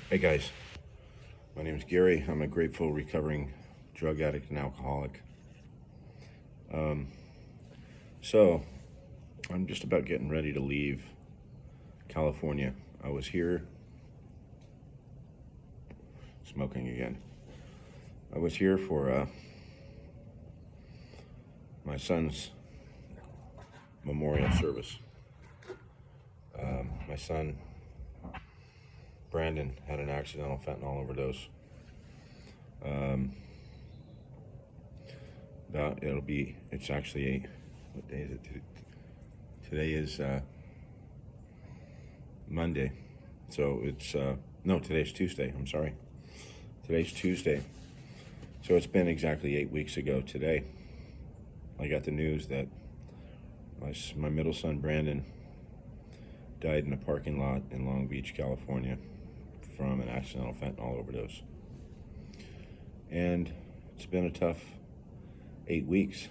Hey guys, my name is Gary. I'm a grateful recovering drug addict and alcoholic. So, I'm just about getting ready to leave California. I was here smoking again. I was here for my son's memorial service. My son, Brandon, had an accidental fentanyl overdose. It's actually, what day is it? Today is Monday. So no, today's Tuesday. I'm sorry. Today's Tuesday. So it's been exactly 8 weeks ago today. I got the news that my middle son, Brandon, died in a parking lot in Long Beach, California from an accidental fentanyl overdose. And it's been a tough 8 weeks.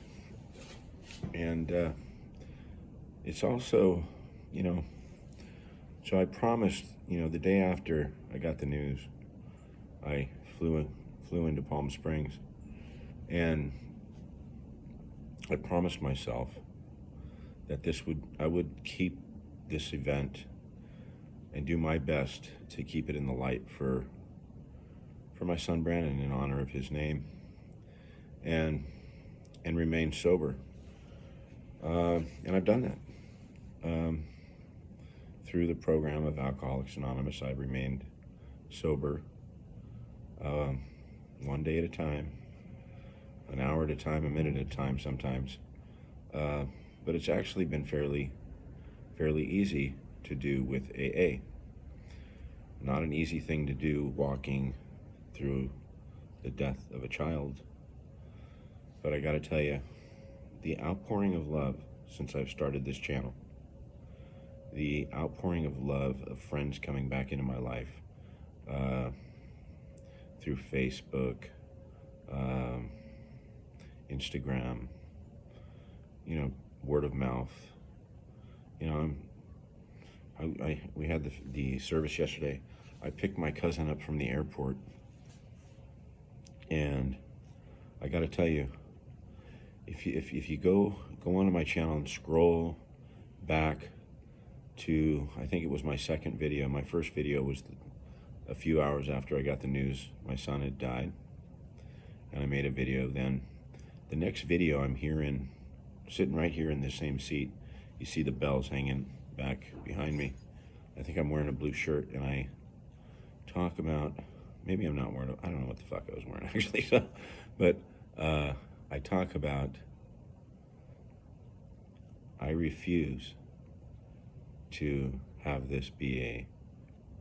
And it's also, so I promised, the day after I got the news, I flew into Palm Springs, and I promised myself that I would keep this event and do my best to keep it in the light for my son Brandon, in honor of his name, and remain sober. And I've done that. Through the program of Alcoholics Anonymous, I've remained sober, one day at a time, an hour at a time, a minute at a time sometimes. But it's actually been fairly easy to do with AA. Not an easy thing to do walking through the death of a child. But I gotta tell you, the outpouring of love since I've started this channel, the outpouring of love of friends coming back into my life, through Facebook, Instagram, word of mouth. We had the service yesterday. I picked my cousin up from the airport, and I got to tell you, if you go onto my channel and scroll back to, I think it was my second video. My first video was a few hours after I got the news my son had died, and I made a video then. The next video, I'm sitting right here in this same seat. You see the bells hanging back behind me. I think I'm wearing a blue shirt, and I talk about, maybe I'm not wearing, I don't know what the fuck I was wearing actually, but I talk about, I refuse to have this be a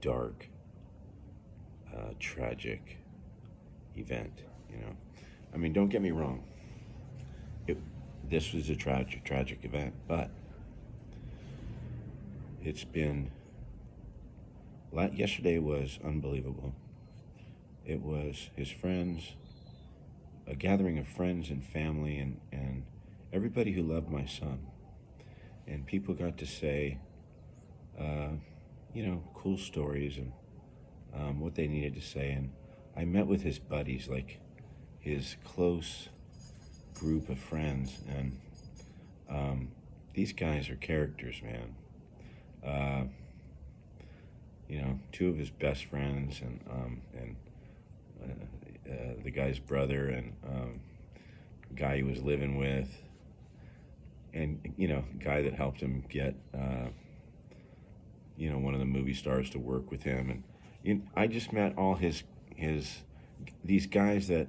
dark, tragic event, I mean, don't get me wrong. This was a tragic event, but yesterday was unbelievable. It was his friends, a gathering of friends and family, and everybody who loved my son. And people got to say, cool stories and what they needed to say. And I met with his buddies, like his close group of friends, and these guys are characters, man. Two of his best friends, and the guy's brother, and guy he was living with, and guy that helped him get one of the movie stars to work with him. And I just met all these guys that,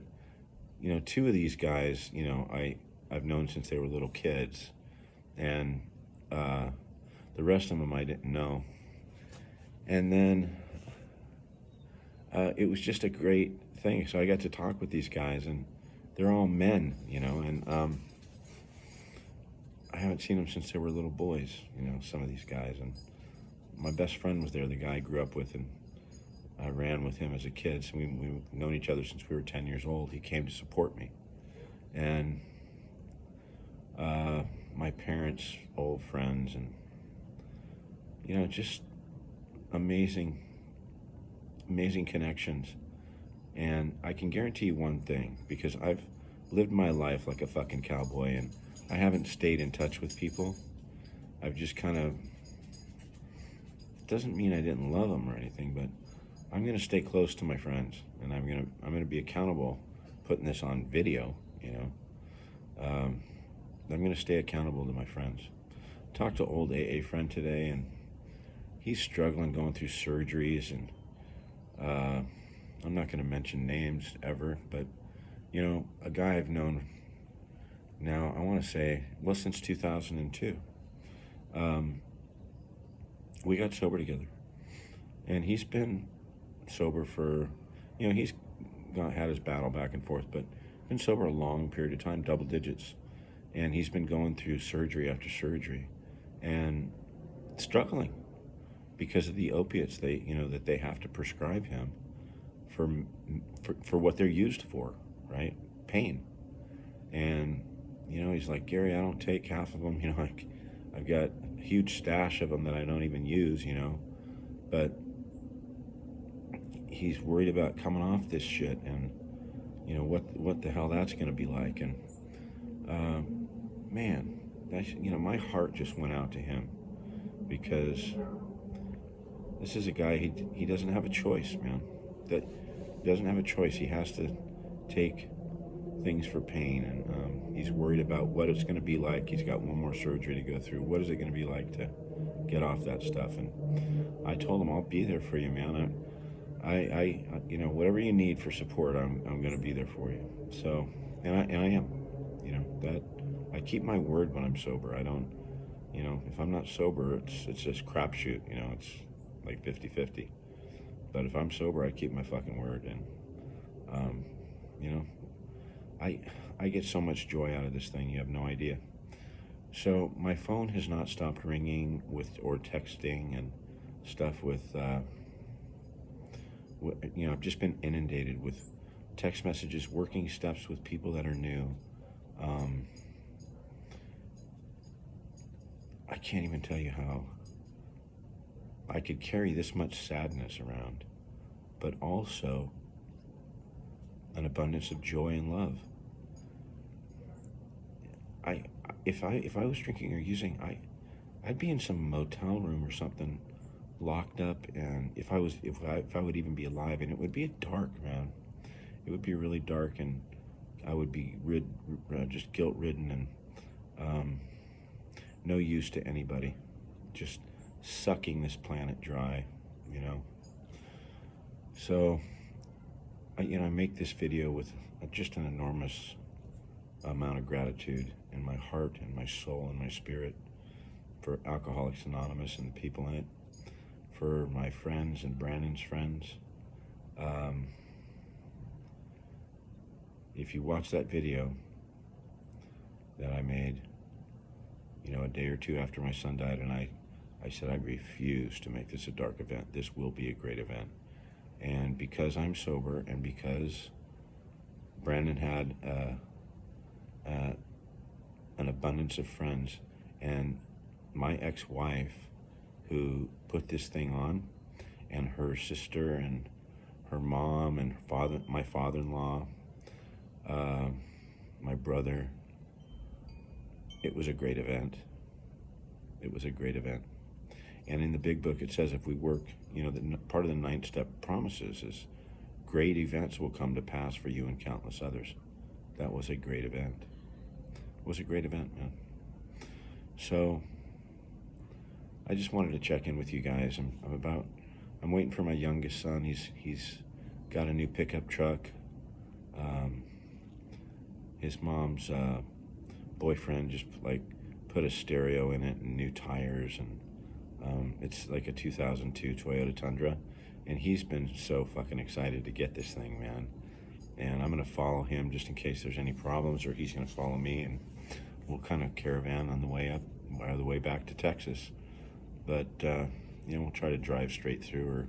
two of these guys, I've known since they were little kids, and the rest of them I didn't know. And then it was just a great thing. So I got to talk with these guys, and they're all men, and I haven't seen them since they were little boys, some of these guys. And my best friend was there, the guy I grew up with, and I ran with him as a kid. So we've known each other since we were 10 years old. He came to support me. And my parents' old friends, and, just amazing amazing connections. And I can guarantee you one thing, because I've lived my life like a fucking cowboy, and I haven't stayed in touch with people. I've just kind of, doesn't mean I didn't love them or anything, but I'm going to stay close to my friends, and I'm going to be accountable, putting this on video, you know. I'm going to stay accountable to my friends. Talked to old AA friend today, and he's struggling, going through surgeries, and I'm not going to mention names ever, but you know, a guy I've known now, I want to say, well, since 2002. We got sober together, and he's been sober for, you know, he's had his battle back and forth, but been sober a long period of time, double digits, and he's been going through surgery after surgery, and struggling because of the opiates that they have to prescribe him for what they're used for, right? Pain. And you know, he's like, Gary, I don't take half of them. You know, I've got a huge stash of them that I don't even use. You know, but he's worried about coming off this shit, and you know what the hell that's going to be like. And man, that's, you know, my heart just went out to him, because this is a guy, he doesn't have a choice, man. That he doesn't have a choice. He has to take things for pain, and he's worried about what it's going to be like. He's got one more surgery to go through. What is it going to be like to get off that stuff? And I told him, I'll be there for you, man. I you know, whatever you need for support, I'm going to be there for you. So, and I am, you know, that I keep my word when I'm sober. I don't, you know, if I'm not sober, it's just crapshoot. You know, it's like 50-50. But if I'm sober, I keep my fucking word. And you know, I get so much joy out of this thing, you have no idea. So my phone has not stopped ringing or texting and stuff with, you know, I've just been inundated with text messages, working steps with people that are new. I can't even tell you how I could carry this much sadness around, but also an abundance of joy and love. If I was drinking or using, I'd be in some motel room or something, locked up, and if I would even be alive, and it would be dark, man. It would be really dark, and I would be just guilt-ridden, and no use to anybody, just sucking this planet dry, you know. So, I make this video with just an enormous amount of gratitude in my heart and my soul and my spirit for Alcoholics Anonymous and the people in it, for my friends and Brandon's friends. If you watch that video that I made, you know, a day or two after my son died, and I said I refuse to make this a dark event. This will be a great event. And because I'm sober, and because Brandon had an abundance of friends, and my ex-wife, who put this thing on, and her sister and her mom and my father-in-law, my brother, it was a great event. It was a great event. And in the big book, it says if we work, you know, part of the 9th step promises is great events will come to pass for you and countless others. That was a great event. It was a great event, man. So I just wanted to check in with you guys. I'm waiting for my youngest son. He's got a new pickup truck. His mom's boyfriend just put a stereo in it and new tires, and it's like a 2002 Toyota Tundra, and he's been so fucking excited to get this thing, man. And I'm gonna follow him just in case there's any problems, or he's gonna follow me, and we'll kind of caravan on the way up, or the way back to Texas. But you know, we'll try to drive straight through, or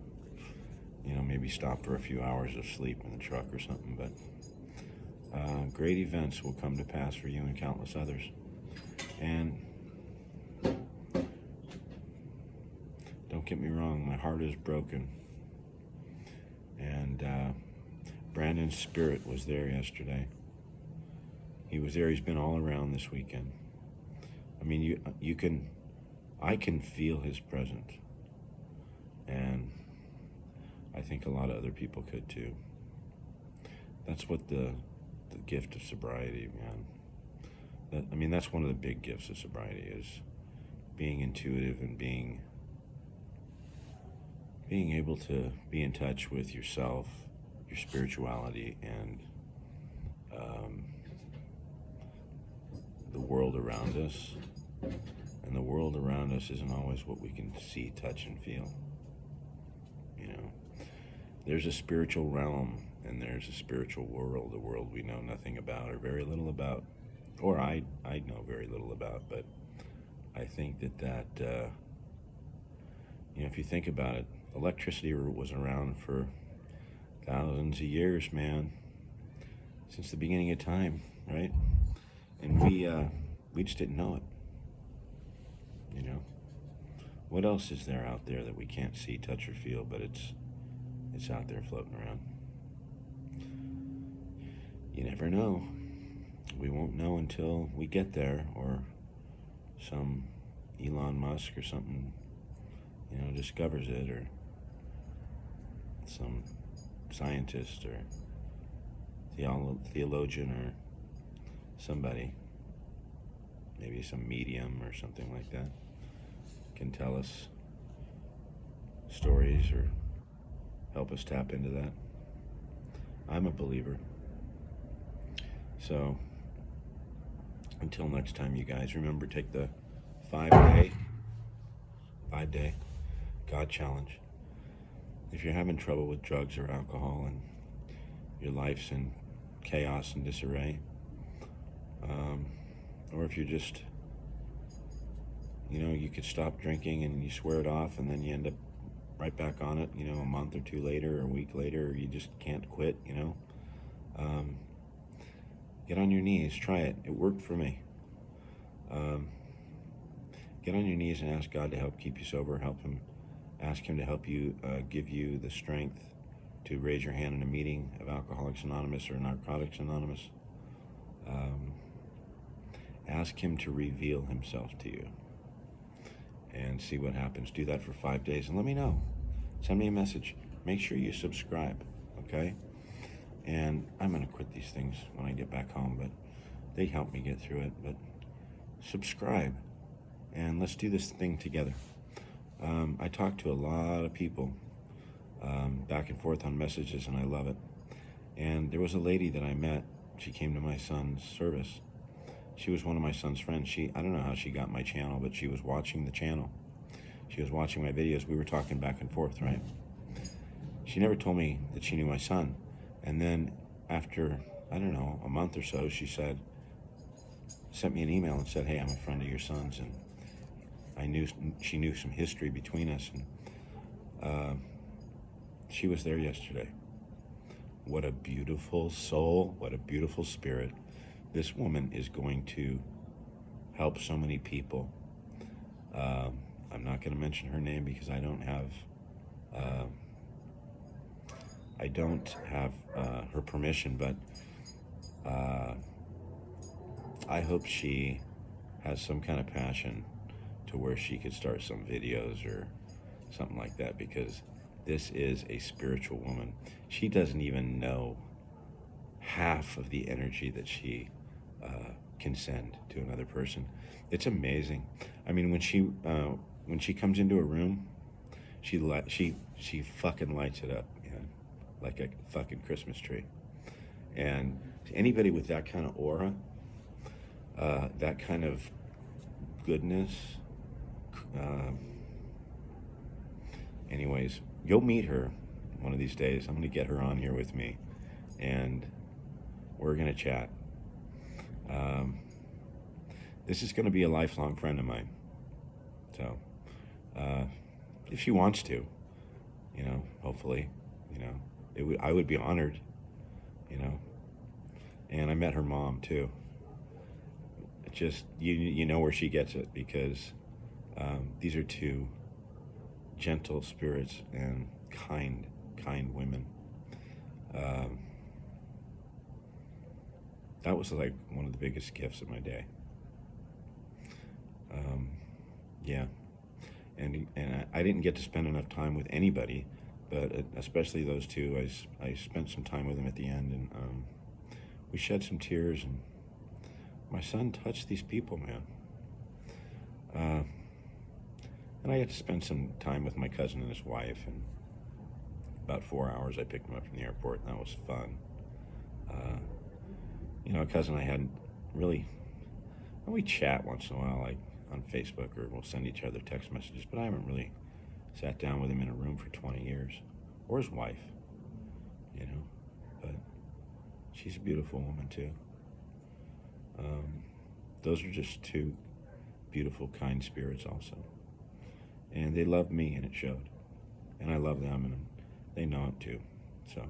you know, maybe stop for a few hours of sleep in the truck or something. But great events will come to pass for you and countless others. And don't get me wrong, my heart is broken. And Brandon's spirit was there yesterday. He was there. He's been all around this weekend. I mean, I can feel his presence. And I think a lot of other people could too. That's what the gift of sobriety, man. That's one of the big gifts of sobriety, is being intuitive and being able to be in touch with yourself, your spirituality, and the world around us. And the world around us isn't always what we can see, touch, and feel. There's a spiritual realm, and there's a spiritual world, a world we know nothing about, or very little about, or I know very little about. But I think that if you think about it, electricity was around for thousands of years, man, since the beginning of time, right? And we just didn't know it. What else is there out there that we can't see, touch, or feel, but it's out there floating around? You never know. We won't know until we get there, or some Elon Musk or something, discovers it, or some scientist or theologian or somebody, maybe some medium or something like that, can tell us stories or help us tap into that. I'm a believer. So until next time, you guys, remember, take the 5-day God challenge. If you're having trouble with drugs or alcohol and your life's in chaos and disarray, or if you're just, you could stop drinking and you swear it off, and then you end up right back on it, a month or two later or a week later, or you just can't quit, get on your knees, try it. It worked for me. Get on your knees and ask God to help keep you sober. Ask him to help you, give you the strength to raise your hand in a meeting of Alcoholics Anonymous or Narcotics Anonymous. Ask him to reveal himself to you and see what happens. Do that for 5 days and let me know. Send me a message. Make sure you subscribe, okay? And I'm going to quit these things when I get back home, but they help me get through it. But subscribe, and let's do this thing together. I talk to a lot of people back and forth on messages, and I love it. And there was a lady that I met. She came to my son's service. She was one of my son's friends. I don't know how she got my channel, but she was watching the channel. She was watching my videos. We were talking back and forth, right? She never told me that she knew my son. And then after, I don't know, a month or so, she sent me an email and said, hey, I'm a friend of your son's. And she knew some history between us. And she was there yesterday. What a beautiful soul. What a beautiful spirit. This woman is going to help so many people. I'm not going to mention her name because I don't have her permission, but I hope she has some kind of passion to where she could start some videos or something like that, because this is a spiritual woman. She doesn't even know half of the energy that she can send to another person. It's amazing. I mean, when she comes into a room, she fucking lights it up, man, like a fucking Christmas tree. And anybody with that kind of aura, that kind of goodness, anyways, you'll meet her one of these days. I'm gonna get her on here with me, and we're gonna chat. This is gonna be a lifelong friend of mine. So, if she wants to, hopefully, I would be honored, And I met her mom too. It just, you know where she gets it, because these are two gentle spirits and kind women. that was like one of the biggest gifts of my day. Yeah, and I didn't get to spend enough time with anybody, but especially those two. I spent some time with them at the end, and we shed some tears, and my son touched these people, man. And I got to spend some time with my cousin and his wife, and about 4 hours I picked him up from the airport, and that was fun. A cousin I hadn't really, and we chat once in a while, like on Facebook, or we'll send each other text messages, but I haven't really sat down with him in a room for 20 years, or his wife, but she's a beautiful woman too. Those are just two beautiful, kind spirits also. And they loved me, and it showed. And I love them, and they know it too. So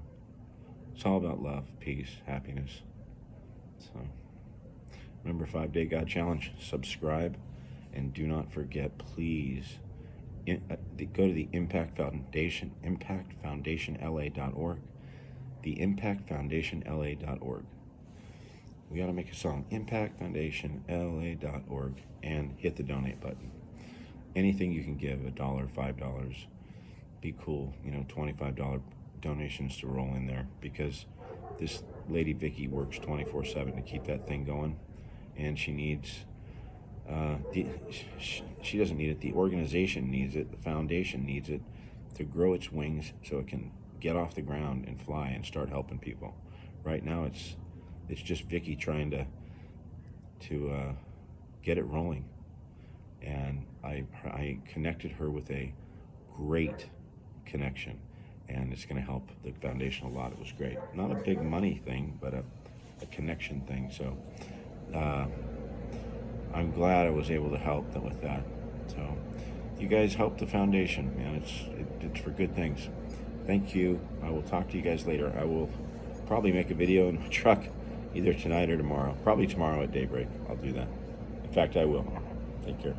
it's all about love, peace, happiness. So remember, 5-Day God Challenge. Subscribe, and do not forget, please, go to the Impact Foundation, impactfoundationla.org, the impactfoundationla.org. We got to make a song, impactfoundationla.org, and hit the donate button. Anything you can give, $1, $5, be cool. $25 donations to roll in there, because this lady Vicky works 24/7 to keep that thing going, and she needs. She doesn't need it. The organization needs it. The foundation needs it to grow its wings so it can get off the ground and fly and start helping people. Right now, it's just Vicky trying to get it rolling, and I connected her with a great connection, and it's going to help the foundation a lot. It was great. Not a big money thing, but a connection thing. So I'm glad I was able to help them with that. So you guys help the foundation, man. It's for good things. Thank you. I will talk to you guys later. I will probably make a video in my truck either tonight or tomorrow. Probably tomorrow at daybreak. I'll do that. In fact, I will. Take care.